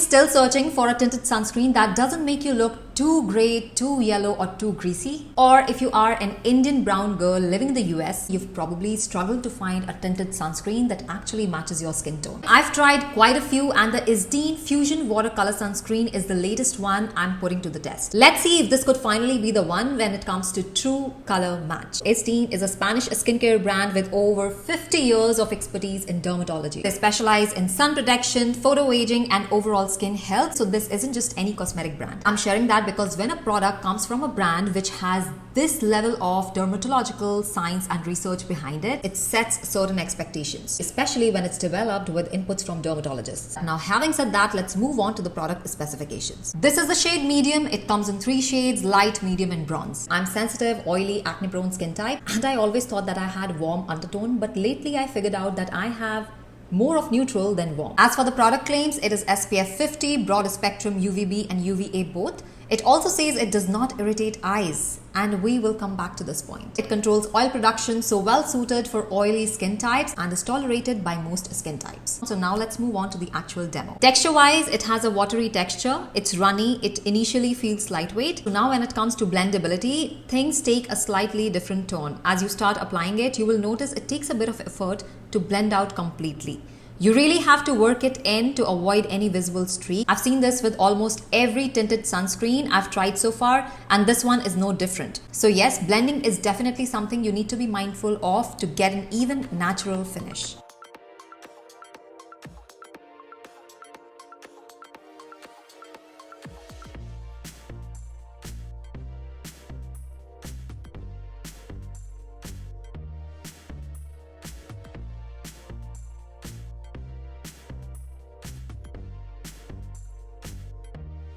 still searching for a tinted sunscreen that doesn't make you look too grey, too yellow or too greasy? Or if you are an Indian brown girl living in the US, you've probably struggled to find a tinted sunscreen that actually matches your skin tone. I've tried quite a few and the ISDIN Fusion Watercolor Sunscreen is the latest one I'm putting to the test. Let's see if this could finally be the one when it comes to true color match. ISDIN is a Spanish skincare brand with over 50 years of expertise in dermatology. They specialize in sun protection, photo aging and overall skin health. So this isn't just any cosmetic brand. I'm sharing that because when a product comes from a brand which has this level of dermatological science and research behind it, it sets certain expectations, especially when it's developed with inputs from dermatologists. Now, having said that, let's move on to the product specifications. This is the shade medium. It comes in 3 shades: light, medium and bronze. I'm sensitive, oily, acne-prone skin type, and I always thought that I had warm undertone, but lately I figured out that I have more of neutral than warm. As for the product claims, it is SPF 50, broad spectrum UVB and UVA both. It also says it does not irritate eyes, and we will come back to this point. It controls oil production, so well suited for oily skin types and is tolerated by most skin types. So now let's move on to the actual demo. Texture wise, it has a watery texture. It's runny. It initially feels lightweight. So now when it comes to blendability, things take a slightly different tone. As you start applying it, you will notice it takes a bit of effort to blend out completely. You really have to work it in to avoid any visible streak. I've seen this with almost every tinted sunscreen I've tried so far, and this one is no different. So yes, blending is definitely something you need to be mindful of to get an even natural finish.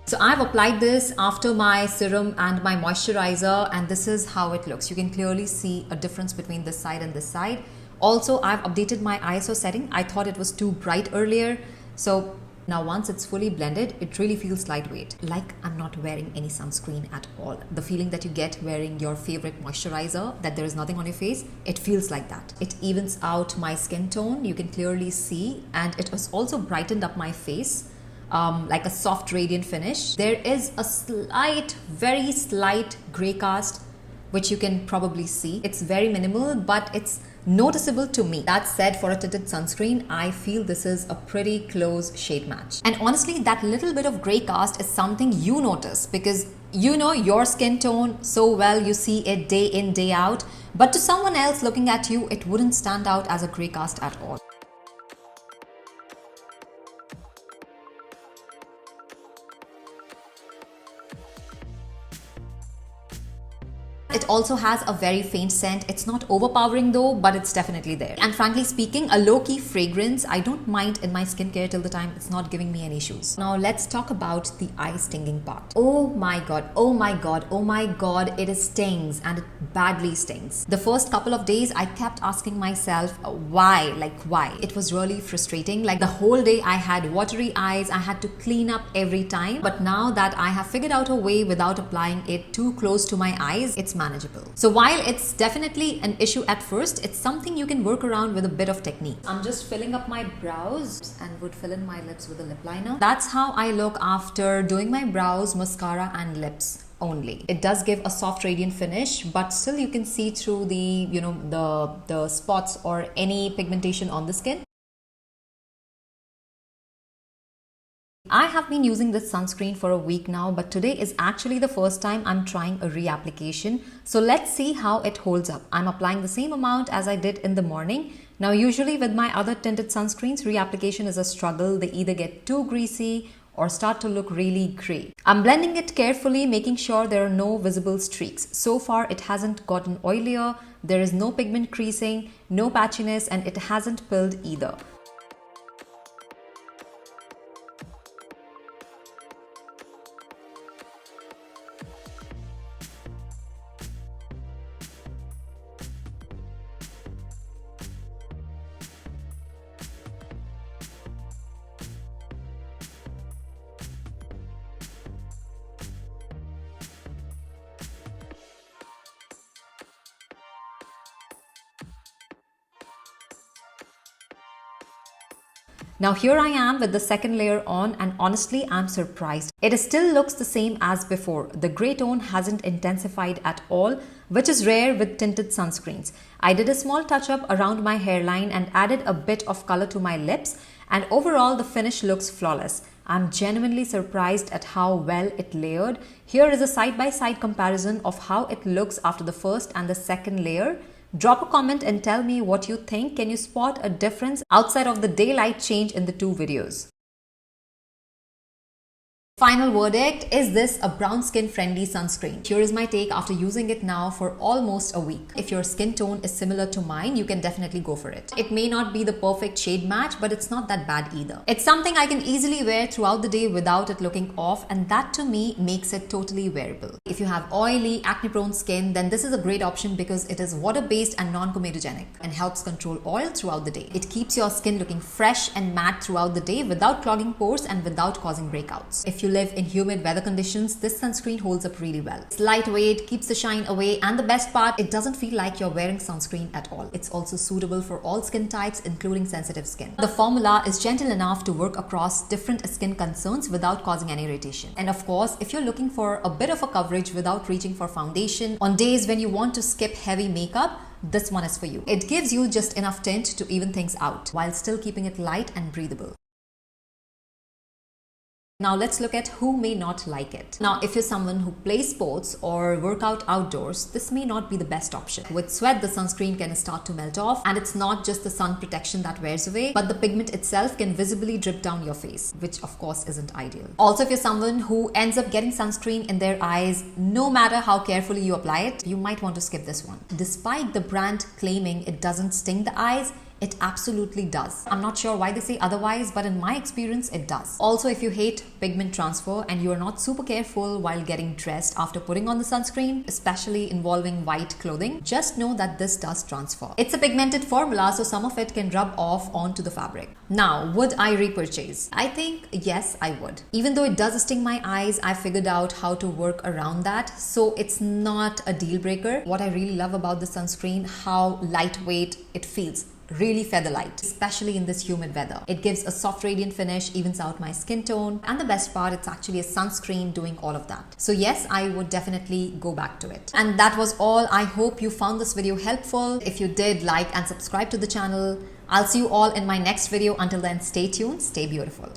So I've applied this after my serum and my moisturizer, and this is how it looks. You can clearly see a difference between this side and this side. Also, I've updated my ISO setting. I thought it was too bright earlier. So now once it's fully blended, it really feels lightweight. Like I'm not wearing any sunscreen at all. The feeling that you get wearing your favorite moisturizer, that there is nothing on your face, it feels like that. It evens out my skin tone. You can clearly see, and it has also brightened up my face. Like a soft radiant finish. There is a slight, very slight gray cast, which you can probably see. It's very minimal, but it's noticeable to me. That said, for a tinted sunscreen, I feel this is a pretty close shade match. And honestly, that little bit of gray cast is something you notice because you know your skin tone so well, you see it day in, day out. But to someone else looking at you, it wouldn't stand out as a gray cast at all. It also has a very faint scent. It's not overpowering though, but it's definitely there. And frankly speaking, a low-key fragrance I don't mind in my skincare till the time it's not giving me any issues. Now let's talk about the eye stinging part. Oh my god, oh my god, oh my god, it stings, and it badly stings. The first couple of days I kept asking myself why, like why? It was really frustrating. Like the whole day I had watery eyes, I had to clean up every time. But now that I have figured out a way without applying it too close to my eyes, it's manageable. So while it's definitely an issue at first, it's something you can work around with a bit of technique. I'm just filling up my brows and would fill in my lips with a lip liner. That's how I look after doing my brows, mascara and lips only. It does give a soft radiant finish, but still you can see through the, the spots or any pigmentation on the skin. I have been using this sunscreen for a week now, but today is actually the first time I'm trying a reapplication. So let's see how it holds up. I'm applying the same amount as I did in the morning. Now usually with my other tinted sunscreens, reapplication is a struggle. They either get too greasy or start to look really grey. I'm blending it carefully, making sure there are no visible streaks. So far it hasn't gotten oilier, there is no pigment creasing, no patchiness, and it hasn't pilled either. Now here I am with the second layer on, and honestly I'm surprised. It still looks the same as before. The grey tone hasn't intensified at all, which is rare with tinted sunscreens. I did a small touch up around my hairline and added a bit of color to my lips, and overall the finish looks flawless. I'm genuinely surprised at how well it layered. Here is a side-by-side comparison of how it looks after the first and the second layer. Drop a comment and tell me what you think. Can you spot a difference outside of the daylight change in the two videos? Final verdict, is this a brown skin friendly sunscreen? Here is my take after using it now for almost a week. If your skin tone is similar to mine, you can definitely go for it. It may not be the perfect shade match, but it's not that bad either. It's something I can easily wear throughout the day without it looking off, and that to me makes it totally wearable. If you have oily, acne-prone skin, then this is a great option because it is water-based and non-comedogenic and helps control oil throughout the day. It keeps your skin looking fresh and matte throughout the day without clogging pores and without causing breakouts. If you live in humid weather conditions, this sunscreen holds up really well. It's lightweight, keeps the shine away, and the best part, it doesn't feel like you're wearing sunscreen at all. It's also suitable for all skin types, including sensitive skin. The formula is gentle enough to work across different skin concerns without causing any irritation. And of course, if you're looking for a bit of a coverage without reaching for foundation, on days when you want to skip heavy makeup, this one is for you. It gives you just enough tint to even things out while still keeping it light and breathable. Now let's look at who may not like it. Now, if you're someone who plays sports or work out outdoors, this may not be the best option. With sweat, the sunscreen can start to melt off, and it's not just the sun protection that wears away, but the pigment itself can visibly drip down your face, which of course isn't ideal. Also, if you're someone who ends up getting sunscreen in their eyes, no matter how carefully you apply it, you might want to skip this one. Despite the brand claiming it doesn't sting the eyes, it absolutely does. I'm not sure why they say otherwise, but in my experience, it does. Also, if you hate pigment transfer and you are not super careful while getting dressed after putting on the sunscreen, especially involving white clothing, just know that this does transfer. It's a pigmented formula, so some of it can rub off onto the fabric. Now, would I repurchase? I think yes, I would. Even though it does sting my eyes, I figured out how to work around that, so it's not a deal breaker. What I really love about the sunscreen, how lightweight it feels. Really feather light, especially in this humid weather. It gives a soft radiant finish, evens out my skin tone, and the best part, it's actually a sunscreen doing all of that. So yes, I would definitely go back to it. And that was all. I hope you found this video helpful. If you did, like and subscribe to the channel. I'll see you all in my next video. Until then, stay tuned, stay beautiful.